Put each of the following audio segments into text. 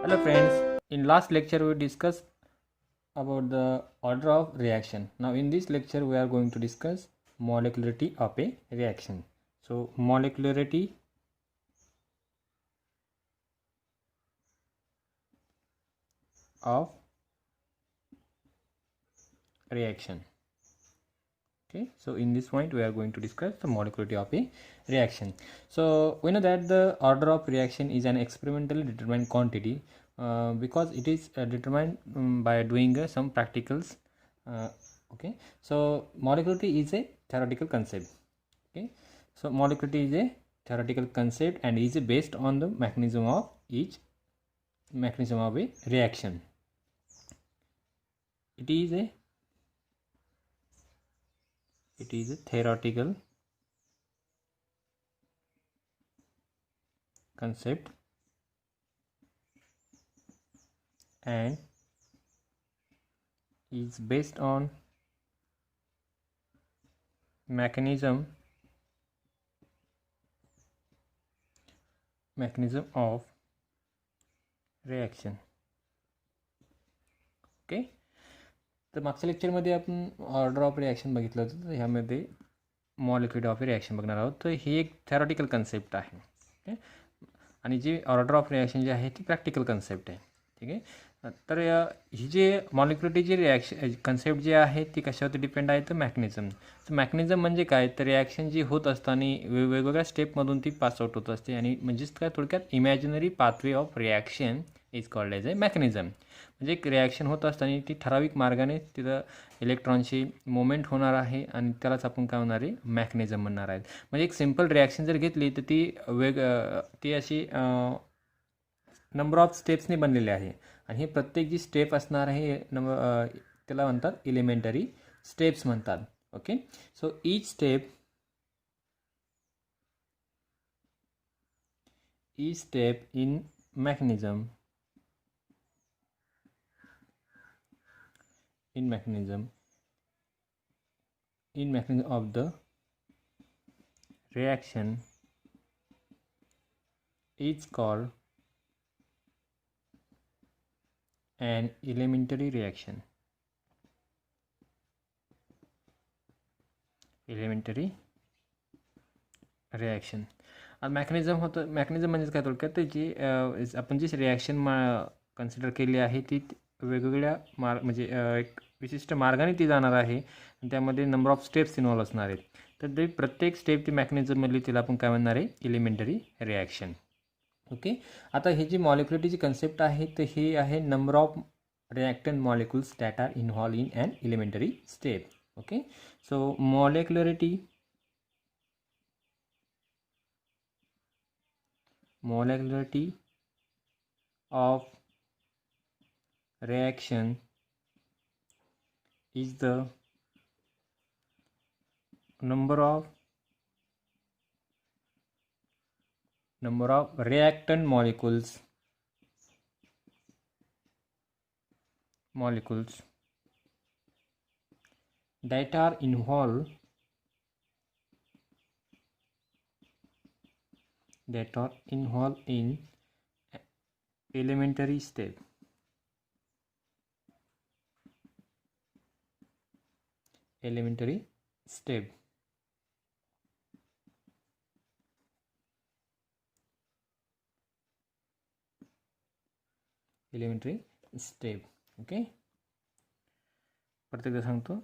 Hello friends, in last lecture we discussed about the order of reaction. Now in this lecture we are going to discuss molecularity of a reaction. So molecularity of reaction. Okay, so in this point we are going to discuss the molecularity of a reaction. So we know that the order of reaction is an experimentally determined quantity because it is determined by doing some practicals. Okay, so molecularity is a theoretical concept. Okay, so molecularity is a theoretical concept and is based on the mechanism of each mechanism of a reaction. It is a theoretical concept and is based on mechanism of reaction. Okay, तर मागच्या लेक्चरमध्ये आपण order of reaction बघितलं होतं. तर ह्यामध्ये molecular of reaction बघणार आहोत. तर ही एक थेरॉटिकल कन्सेप्ट आहे. ओके, आणि जी ऑर्डर ऑफ रिॲक्शन जी आहे ती प्रॅक्टिकल कन्सेप्ट आहे. ठीक आहे, तर ही जे मॉलिक्युलरिटी जी रिॲक्शन कन्सेप्ट जी आहे ती कशावरती डिपेंड आहे तर मॅकॅनिझम. तर मॅकॅनिझम म्हणजे काय तर रिॲक्शन जी होत असताना वेगवेगळ्या स्टेपमधून ती पास आउट होत असते आणि म्हणजेच काय थोडक्यात imaginary pathway of reaction is called as a mechanism. म्हणजे एक रिॲक्शन होत असताना ती ठराविक मार्गाने तिथं इलेक्ट्रॉनची मुवमेंट होणार आहे आणि त्यालाच आपण काय होणार आहे मॅकॅनिझम म्हणणार आहेत. म्हणजे एक सिम्पल रिॲक्शन जर घेतली तर ती अशी नंबर ऑफ स्टेप्सने बनलेली आहे आणि हे प्रत्येक जी स्टेप असणार आहे त्याला म्हणतात एलिमेंटरी स्टेप्स म्हणतात. Okay, so each step in mechanism of the reaction is called an elementary reaction. आणि मॅकॅनिझम होतं. मॅकॅनिझम म्हणजे काय थोडक्यात तर जी आपण जी रिॲक्शन कन्सिडर केली आहे ती वेगवेगळ्या म्हणजे एक विशिष्ट मार्गाने ती जाणार आहे आणि त्यामध्ये नंबर ऑफ स्टेप्स इन्व्हॉल्व असणार आहेत. तर ते प्रत्येक स्टेप ती मॅकॅनिझममधली तिला आपण काय म्हणणार आहे एलिमेंटरी रिॲक्शन. ओके, आता ही जी मॉलिक्युलरिटीची कन्सेप्ट आहे तर ही आहे number of reactant molecules that are involved in an elementary step. Okay, so molecularity of reaction is the number of reactant molecules that are involved in elementary step. Okay, प्रत्येकदा सांगतो.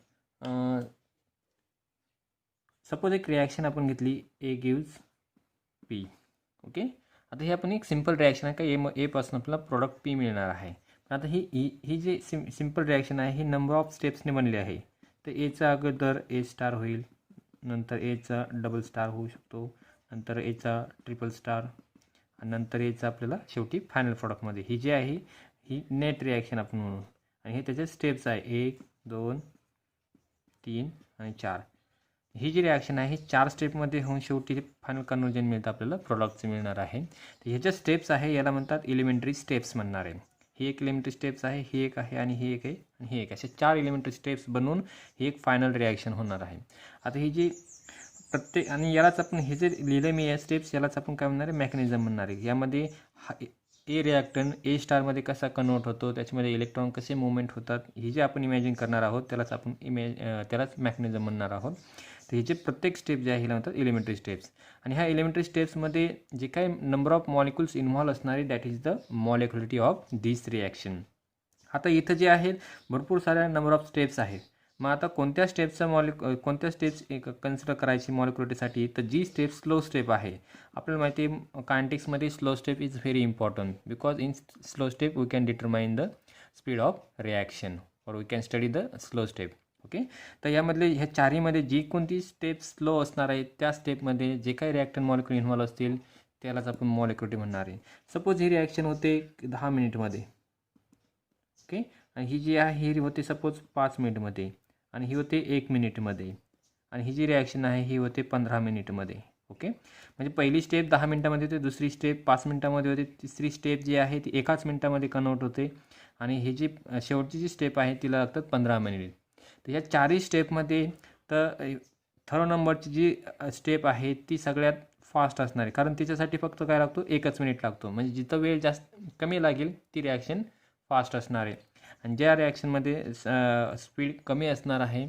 Suppose एक reaction आपण घेतली ए gives P. Okay, आता ही आपण एक simple reaction आहे का ए पासून आपल्याला प्रोडक्ट पी मिळणार आहे. पण आता ही जी सिंपल रिॲक्शन आहे ही नंबर ऑफ स्टेप्सने बनली आहे. तर एचा अगोदर ए स्टार होईल, नंतर एचा डबल स्टार होऊ शकतो, नंतर एचा ट्रिपल स्टार आणि नंतर एचा आपल्याला शेवटी फायनल प्रोडक्टमध्ये ही जी आहे ही नेट रिॲक्शन आपण म्हणू. आणि हे त्याचे स्टेप्स आहे 1 2 3 आणि 4. ही जी रिॲक्शन आहे ही 4 स्टेपमध्ये होऊन शेवटी फायनल कन्वर्जन मिळतं आपल्याला प्रोडक्टचं मिळणार आहे. तर ह्याच्या स्टेप्स आहे याला म्हणतात एलिमेंटरी स्टेप्स म्हणणार आहे. ही एक एलिमेंटरी स्टेप्स आहे, ही एक आहे आणि ही एक आहे आणि ही एक. असे 4 एलिमेंटरी स्टेप्स बनवून ही एक फायनल रिॲक्शन होणार आहे. आता ही जी आणि यालाच आपण हे जे लिहिलं मी या स्टेप्स यालाच आपण काय म्हणणार आहे मॅकॅनिझम म्हणणार आहे. यामध्ये ए रिॲक्टंट ए स्टारमध्ये कसा कन्वर्ट होतो, त्याच्यामध्ये इलेक्ट्रॉन कसे मुवमेंट होतात, हे जे आपण इमॅजिन करणार आहोत त्यालाच आपण त्यालाच मॅकॅनिझम म्हणणार आहोत. तर ह्याचे प्रत्येक स्टेप जे आहे हिला म्हणतात एलिमेंटरी स्टेप्स. आणि ह्या एलिमेंटरी स्टेप्समध्ये जे काही नंबर ऑफ मॉलिक्युल्स इन्व्हॉल्व असणारे that is the molecularity of this reaction. आता इथं जे आहेत भरपूर साऱ्या नंबर ऑफ स्टेप्स आहेत. मग आता कोणत्या स्टेप्स कन्सिडर करायची मॉलिक्युलरिटीसाठी, तर जी स्टेप स्लो स्टेप आहे. आपल्याला माहिती आहे कायनेटिक्समध्ये slow step is very important because in slow step we can determine the speed of reaction और we can study the slow step. Okay, तर यामधले ह्या चारहीमध्ये जी कोणती स्टेप स्लो असणार आहे त्या स्टेपमध्ये जे काही रिॲक्टंट मॉलिक्युल इन्व्हॉल्व असतील त्यालाच आपण मॉलिक्युलरिटी म्हणणार आहे. सपोज ही रिॲक्शन होते 10 मिनिटमध्ये. ओके, आणि ही जी आहे ही होते सपोज 5 मिनिटमध्ये, आणि ही होते 1 मिनिटमध्ये, आणि ही जी रिॲक्शन आहे ही होते 15 मिनिटमध्ये. ओके, म्हणजे पहिली स्टेप 10 मिनिटामध्ये होते, दुसरी स्टेप 5 मिनिटामध्ये होते, तिसरी स्टेप जी आहे ती 1 मिनिटामध्ये कन्वर्ट होते, आणि ही जी शेवटची जी स्टेप आहे तिला लागतात 15 मिनिट. तर या चारही स्टेपमध्ये तर थर्ड नंबरची जी स्टेप आहे ती सगळ्यात फास्ट असणार आहे, कारण तिच्यासाठी फक्त काय लागतो 1 मिनिट लागतो. म्हणजे जिथं वेळ जास्त कमी लागेल ती रिॲक्शन फास्ट असणार आहे, आणि ज्या रिॲक्शनमध्ये स्पीड कमी असणार आहे,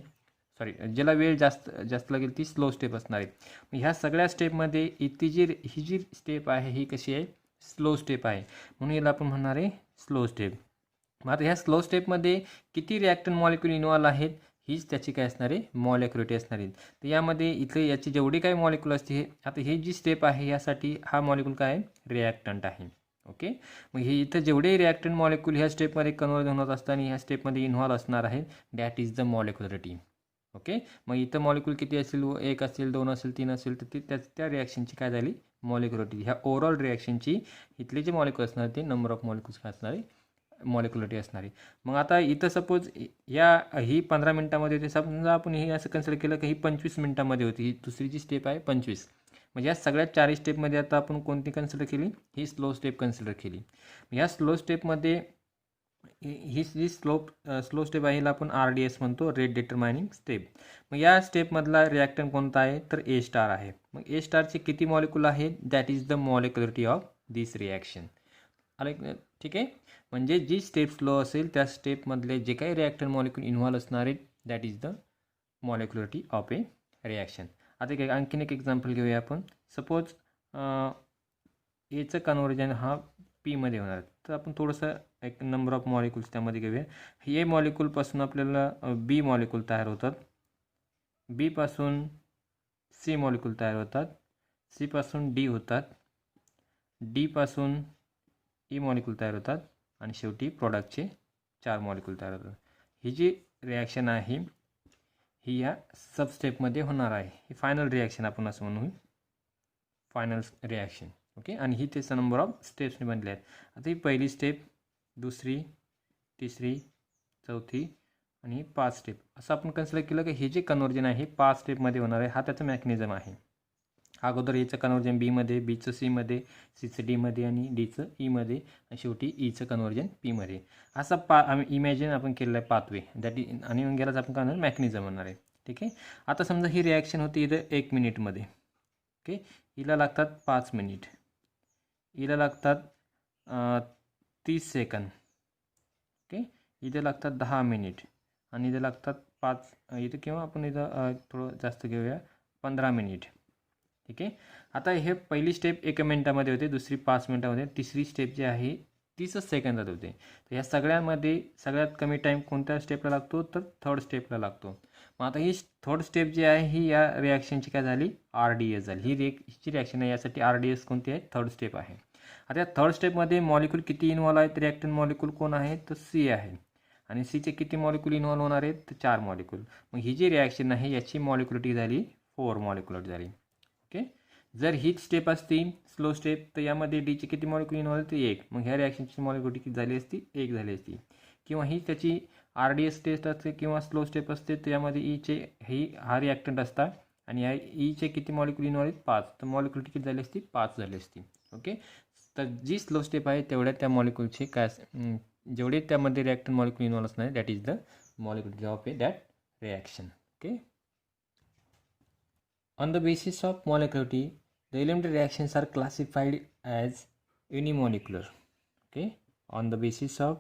ज्याला वेळ जास्त लागेल ती स्लो स्टेप असणार आहे. मग ह्या सगळ्या स्टेपमध्ये ही जी स्टेप आहे ही कशी आहे, स्लो स्टेप आहे, म्हणून याला आपण म्हणणार आहे स्लो स्टेप. मग आता ह्या स्लो स्टेपमध्ये किती रिॲक्टंट मॉलिक्युल इन्व्हॉल्व आहेत हीच त्याची काय असणार आहे, मॉलिक्युलरिटी असणार आहे. तर यामध्ये इथले याची जेवढी काही मॉलिक्युल असते, आता ही जी स्टेप आहे यासाठी हा मॉलिक्युल काय आहे, रिॲक्टंट आहे. ओके, मग हे इथं जेवढे रिॲक्टंट मॉलिक्युल ह्या स्टेपमध्ये कन्वर्ट होत असताना ह्या स्टेपमध्ये इन्व्हॉल्व असणार आहे दॅट इज द मॉलिक्युलरिटी. ओके, मग इथं मॉलिक्युल किती असेल, 1 असेल, 2 असेल, 3 असेल, तर ती त्या रिॲक्शनची काय झाली, मॉलिक्युलरिटी. ह्या ओव्हरऑल रिॲक्शनची इथले जे मॉलिक्युल असणार ते नंबर ऑफ मॉलिक्युल्स काय असणार आहे, मॉलिक्युलरिटी असणार आहे. मग आता इथं सपोज ही 15 मिनिटामध्ये होती, समजा आपण हे असं कन्सिडर केलं की ही 25 मिनिटामध्ये होती, ही दुसरी जी स्टेप आहे 25. म्हणजे या सगळ्या 4 स्टेपमध्ये आता आपण कोणती कन्सिडर केली, ही स्लो स्टेप कन्सिडर केली. ह्या स्लो स्टेपमध्ये ही जी स्लो स्टेप आहे हिला आपण RDS म्हणतो, रेट डिटरमायनिंग स्टेप. मग या स्टेपमधला रिॲक्टंट कोणता आहे, तर ए स्टार आहे. मग ए स्टारचे किती मॉलिक्युल आहेत, that is the molecularity of this reaction. ठीक आहे, म्हणजे जी स्टेप स्लो असेल त्या स्टेपमधले जे काही रिॲक्टंट मॉलिक्युल इन्व्हॉल्व असणार आहेत that is the molecularity of a reaction. आता आणखीन एक एक्झाम्पल घेऊया आपण. सपोज एचं कन्व्हर्जन हा पीमध्ये होणार, तर आपण थोडंसं एक नंबर ऑफ मॉलिक्युल्स त्यामध्ये घेऊया. हे मॉलिक्युलपासून आपल्याला बी मॉलिक्युल तयार होतात, बीपासून सी मॉलिक्युल तयार होतात, सीपासून डी होतात, डीपासून ई मॉलिक्युल तयार होतात, आणि शेवटी प्रॉडक्टचे 4 मॉलिक्युल तयार होतात. ही जी रिॲक्शन आहे ही या सबस्टेपमध्ये होणार आहे. ही फायनल रिॲक्शन आपण असं म्हणू, फायनल रिॲक्शन. ओके, आणि ही त्याचा नंबर ऑफ स्टेप्सने बनले आहेत. आता ही पहिली स्टेप, दुसरी, तिसरी, चौथी, आणि 5 स्टेप असं आपण कन्सिडर केलं की हे जे कन्वर्जन आहे 5 स्टेपमध्ये होणार आहे. हा त्याचा मॅकॅनिझम आहे. अगोदर एचं कन्वर्जन बीमध्ये, बीचं सीमध्ये, सीचं डीमध्ये, आणि डीचं ईमध्ये, आणि शेवटी ईचं कन्वर्जन पीमध्ये. असा आम्ही इमॅजिन आपण केलेलं आहे पाथवे दॅट इज, आणि मग गेलाच आपण काय मॅकॅनिझम म्हणणार आहे. ठीक आहे, आता समजा ही रिॲक्शन होती इथं 1 मिनिटमध्ये. ओके, हिला लागतात 5 मिनिट, हिला लागतात 30 सेकंद. ओके, इथे लागतात 10 मिनिट, आणि इथे लागतात 5 इथं, किंवा आपण इथं थोडं जास्त घेऊया 15 मिनिट. ठीक आहे, आता हे पहिली स्टेप 1 मिनिटामध्ये होते, दुसरी 5 मिनिटामध्ये, तिसरी स्टेप जी आहे 30 सेकंदात होते. तर या सगळ्यामध्ये सगळ्यात कमी टाईम कोणत्या स्टेपला लागतो, तर थर्ड स्टेपला लागतो. मग आता ही थर्ड स्टेप जी आहे ही या रिॲक्शनची काय झाली, RDS झाली. हिची रिॲक्शन आहे, यासाठी RDS कोणती आहे, थर्ड स्टेप आहे. आता या थर्ड स्टेपमध्ये मॉलिक्युल किती इन्व्हॉल्व आहेत, रिॲक्टंट मॉलिक्युल कोण आहे, तर सी आहे, आणि सीचे किती मॉलिक्युल इन्व्हॉल्व होणार आहेत, तर 4 मॉलिक्युल. मग ही जी रिॲक्शन आहे याची मॉलिक्युलरिटी झाली 4 मॉलिक्युलरिटी झाली. ओके, जर हीच स्टेप असती स्लो स्टेप, तर यामध्ये डीचे किती मॉलिक्युल इन्व्हॉल्व ते 1. मग ह्या रिॲक्शनची मॉलिक्युलरिटी किती झाली असती, 1 झाली असती. किंवा ही त्याची RDS टेस्ट असते किंवा स्लो स्टेप असते, तर यामध्ये हा रिॲक्टंट असता, आणि या ईचे किती मॉलिक्युल इन्व्हॉल्व आहेत, 5. तर मॉलिक्युलरिटी किती झाली असती, 5 झाली असती. ओके, तर जी स्लो स्टेप आहे तेवढ्या त्या मॉलिक्युलची काय जेवढे त्यामध्ये रिॲक्टंट मॉलिक्युल इन्व्हॉल्व असणार that is the molecularity of that reaction. Okay, on the basis of molecularity the elementary reactions are classified as unimolecular. Okay, on the basis of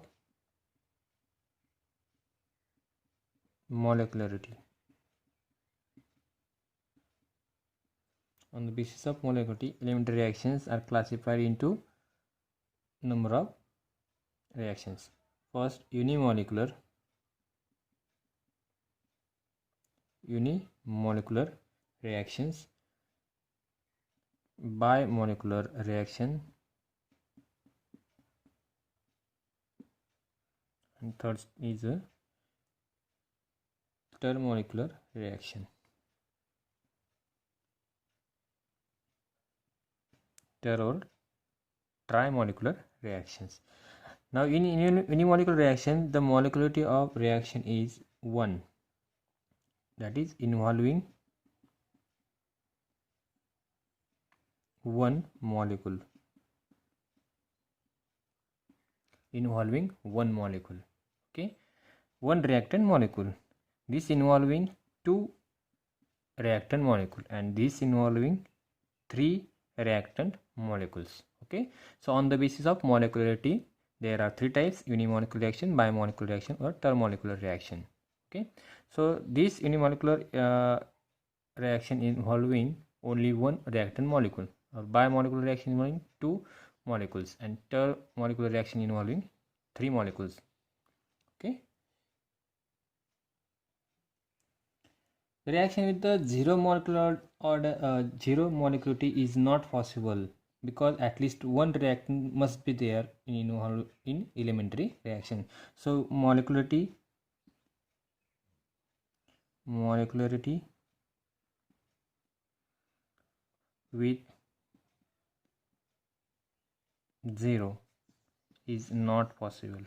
molecularity. On the basis of molecularity, elementary reactions are classified into number of reactions. First, unimolecular reactions, bimolecular reaction, and third is a termolecular reaction. Or trimolecular reactions. Now in unimolecular reaction, the molecularity of reaction is 1, that is involving one molecule. Okay, one reactant molecule. This involving 2 reactant molecule, and this involving 3 reactant molecules. Okay, so on the basis of molecularity, there are 3 types: unimolecular reaction, bimolecular reaction, or termolecular reaction. Okay, so this unimolecular reaction involving only one reactant molecule, or bimolecular reaction involving 2 molecules, and termolecular reaction involving 3 molecules. Okay, the reaction with the zero molecular order, zero molecularity is not possible, because at least one reactant must be there in elementary reaction. So molecularity with 0 is not possible,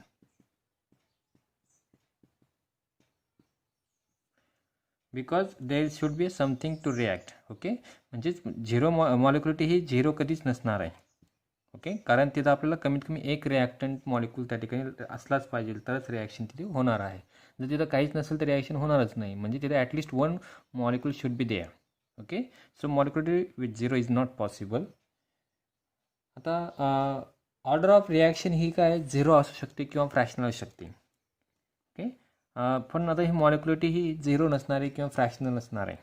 because there should be something to react. Okay, म्हणजे zero मॉलिक्युलिटी ही zero कधीच नसणार आहे. Okay, कारण तिथं आपल्याला कमीत कमी एक रिॲक्टंट मॉलिक्यूल त्या ठिकाणी असलाच पाहिजे, तरच रिॲक्शन तिथे होणार आहे. जर तिथं काहीच नसेल तर रिॲक्शन होणारच नाही, म्हणजे तिथे at least one molecule should be there. Okay, so molecularity with zero is not possible. आता ऑर्डर ऑफ रिॲक्शन ही काय, झिरो असू शकते किंवा फ्रॅक्शनल असू शकते. ओके, पण आता ही मॉलिक्युलिटी ही झिरो नसणार आहे किंवा फ्रॅक्शनल नसणार आहे.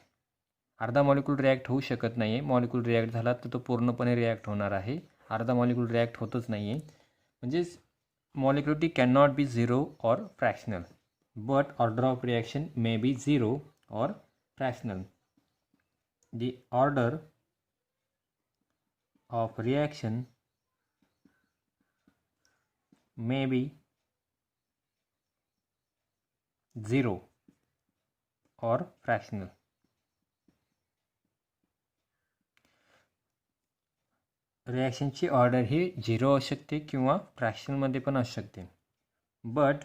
अर्धा मॉलिक्यूल रिॲक्ट होऊ शकत नाही आहे. मॉलिक्यूल रिॲक्ट झाला तर तो पूर्णपणे रिॲक्ट होणार आहे. अर्धा मॉलिक्यूल रिॲक्ट होतच नाही आहे. म्हणजेच molecularity can not be zero or fractional, but order of reaction may be zero or fractional. The order of reaction may be 0 or fractional. रिॲक्शनची ऑर्डर ही 0 असू शकते किंवा फ्रॅक्शनमध्ये पण असू शकते, but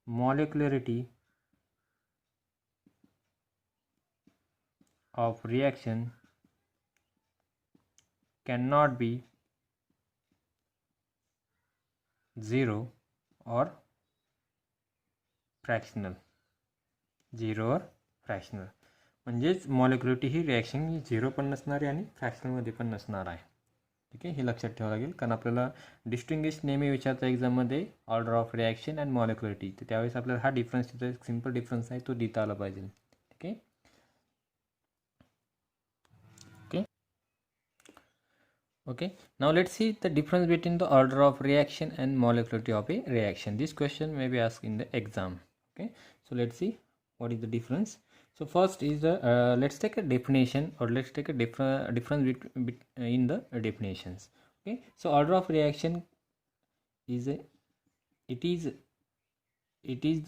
molecularity of reaction can not be 0 or fractional. 0 or fractional म्हणजेच मॉलिक्युलिटी ही रिॲक्शन 0 पण नसणार आहे आणि फ्रॅक्शनमध्ये पण नसणार आहे. ठीक आहे, हे लक्षात ठेवावं लागेल, कारण आपल्याला डिस्टिंग्विश नेहमी विचारता एक्झाममध्ये ऑर्डर ऑफ रिॲक्शन अँड मॉलिक्युलिटी, तर त्यावेळेस आपल्याला हा डिफरन्स, तिथं एक सिम्पल डिफरन्स आहे तो देता आला पाहिजे. ठीक आहे. Okay, now let's see the difference between the order of reaction and molecularity of a reaction. This question may be asked in the exam. Okay, so let's see what is the difference. So first is the let's take a definition, or let's take a difference in the definitions. Okay, so order of reaction is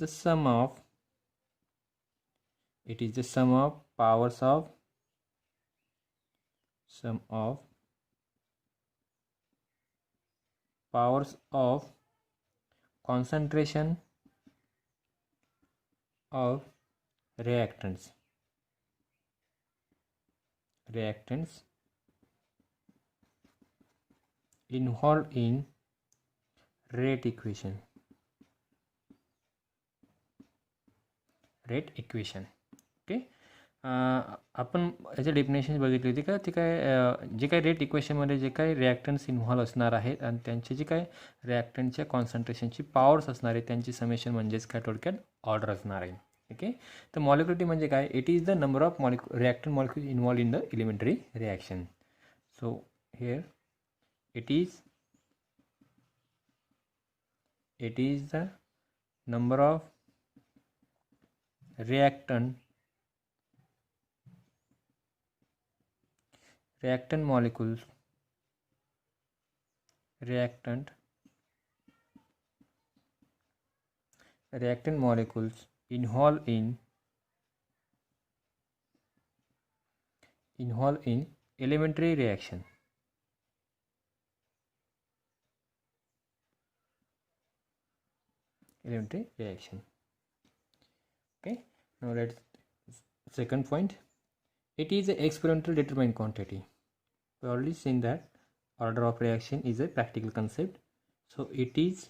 the sum of powers of concentration of reactants involved in rate equation. Okay, आपण याचे definition बघितली होती का, ते काय जे काही rate इक्वेशनमध्ये जे काही reactance involve असणार आहेत आणि त्यांचे जे काही रिॲक्टंटच्या कॉन्सन्ट्रेशनची पॉवर्स असणार आहे त्यांची समेशन म्हणजेच काय थोडक्यात ऑर्डर असणार आहे. ओके, तर मॉलिक्युलरिटी म्हणजे काय, it is the number of reactant molecule involve in the elementary reaction. So here it is the number of reactant molecules involved in elementary reaction. Okay, now let's second point. It is an experimental determined quantity. We already seen that order of reaction is a practical concept, so it is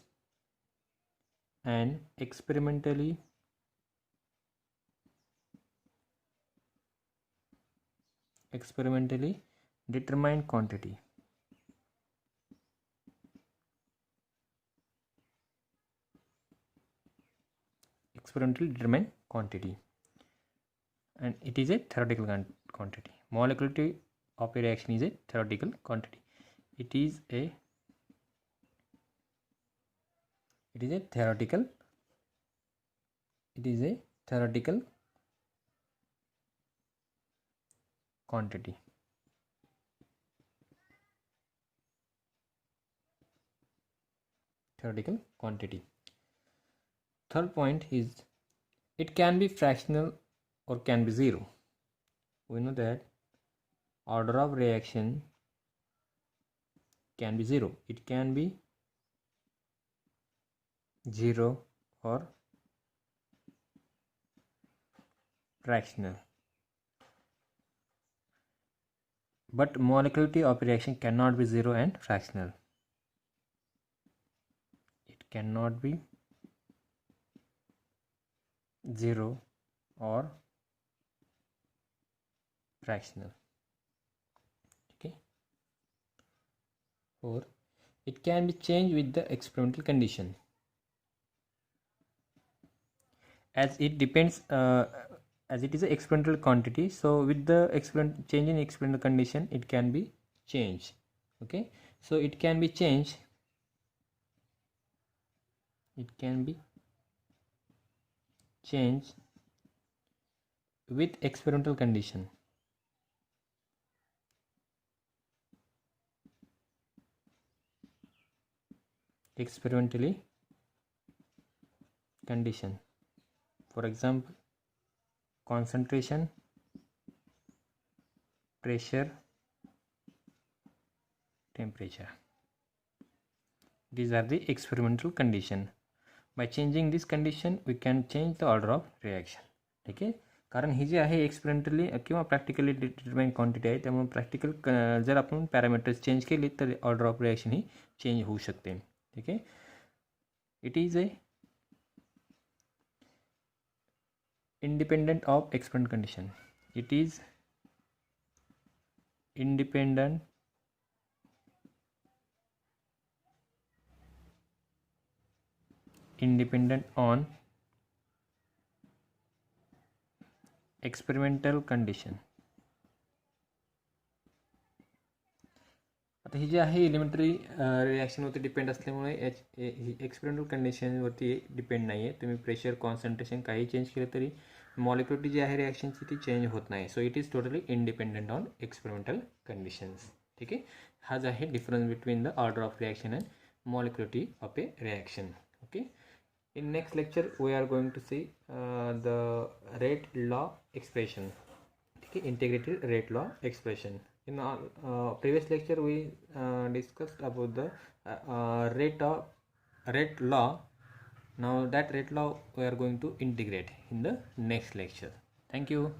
an experimentally determined quantity. Experimentally determined quantity, and it is a theoretical quantity. Molecularity of a reaction is a theoretical quantity. It is a theoretical quantity. Theoretical quantity. Third point is it can be fractional or can be zero. We know that order of reaction can be zero. It can be 0 or fractional. But molecularity of reaction cannot be 0 and fractional. It cannot be 0 or fractional. Okay. Or it can be changed with the experimental condition, as it depends as it is an experimental quantity. So with the change in experimental condition, it can be changed. Okay, so it can be changed. It can be changed with experimental condition. Experimentally condition. For example, concentration, pressure, temperature. These are the experimental condition. By changing this condition, we can change the order of reaction. ठीक आहे, कारण ही जी आहे experimentally किंवा practically determined quantity आहे, त्यामुळे practical जर आपण parameters change केली तर order of reaction he change होऊ शकते. ठीक आहे, it is a independent of experimental condition. It is independent on experimental condition. आता ही जी आहे एलिमेंटरी रिॲक्शनवरती डिपेंड असल्यामुळे एक्सपेरिमेंटल कंडिशनवरती डिपेंड नाही आहे. तुम्ही प्रेशर, कॉन्सन्ट्रेशन काही चेंज केलं तरी मॉलिक्युलरिटी जी आहे रिॲक्शनची ती चेंज होत नाही. So it is totally independent on experimental conditions. ठीक आहे, हाच आहे difference between the order of reaction and molecularity of a reaction. Okay, in next lecture we are going to see the rate law expression. Okay, integrated rate law expression. In previous lecture we discussed about the rate law. Now that rate law we are going to integrate in the next lecture. Thank you.